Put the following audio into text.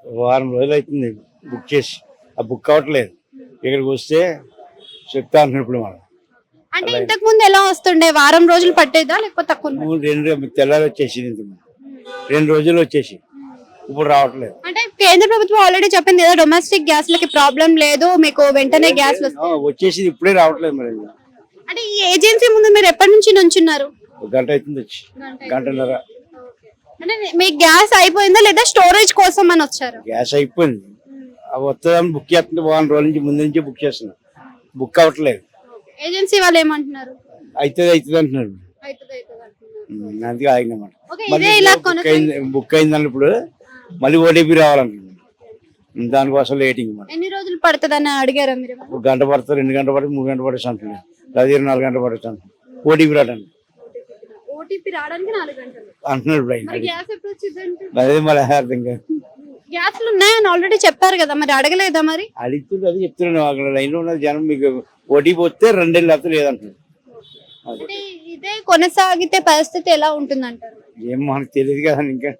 వారం రోజులు అవుతుంది బుక్ చేసి, ఆ బుక్ అవ్వట్లేదు. ఇక్కడికి వస్తే చెప్తా అంటున్నాడు ఇప్పుడు మనం. అంటే ఇంతకు ముందు ఎలా వస్తుండే? వారం రోజులు పట్టేదా లేకపోతే తక్కువ? తెల్లారి వచ్చేసింది, 2 రోజులు వచ్చేసి ఇప్పుడు రావట్లేదు. అంటే కేంద్ర ప్రభుత్వం ఆల్రెడీ చెప్పింది కదా, డొమెస్టిక్ గ్యాస్ లకి ప్రాబ్లం లేదు, మీకు వెంటనే గ్యాస్ వచ్చేసి ఇప్పుడే రావట్లేదు మరి. అంటే ఈ ఏజెన్సీ ముందు మీరు ఎప్పటి నుంచి నుంచున్నారు? ఒక గంట అవుతుంది వచ్చి, గంటన్నర. అంటే మీకు గ్యాస్ అయిపోయిందా లేదా స్టోరేజ్ కోసం అని వచ్చారు? గ్యాస్ అయిపోయింది, అవి వస్తుందని బుక్ చేస్తుంది. వారం రోజుల నుంచి ముందు నుంచి బుక్ చేస్తున్నా, బుక్ అవ్వట్లేదు. ఏజెన్సీ వాళ్ళు ఏమంటున్నారు? అవుతుంది అంటున్నారు. అందుకే ఆగినమాట. బుక్ అయిందని ఇప్పుడు మళ్ళీ ఓటీపీ రావాలంటున్నాను, దానికోసం లేటింగ్. ఎన్ని రోజులు పడుతుంది అని అడిగారా మీరు? ఒక గంట పడుతుంది, 2 గంటలు పడుతుంది, 3 గంటలు పడుతుంది అంటున్నాను. లేదా 24 గంటలు పడుతుంది అంటున్నాను ఓటీపీ రావడానికి. ఓటీపీ రావడానికి 4 గంటలు అంటున్నాడు ఇప్పుడు ఆయన. గ్యాస్ ఎప్పుడు వచ్చిందంటే అదే మరి అర్థం కాదు. గ్యాస్లు ఉన్నాయని ఆల్రెడీ చెప్పారు కదా, మరి అడగలేదా? మరి అడుగుతుంది, అది చెప్తున్నాను. అక్కడ లైన్లో ఉన్న జనం మీకు ఓటీపీ వస్తే 2 ఏళ్ళు లేకపోతే లేదంటున్నాడు. ఇదే కొనసాగితే పరిస్థితి ఎలా ఉంటుంది అంటారు? ఏం మనకు తెలియదు కదా ఇంకా.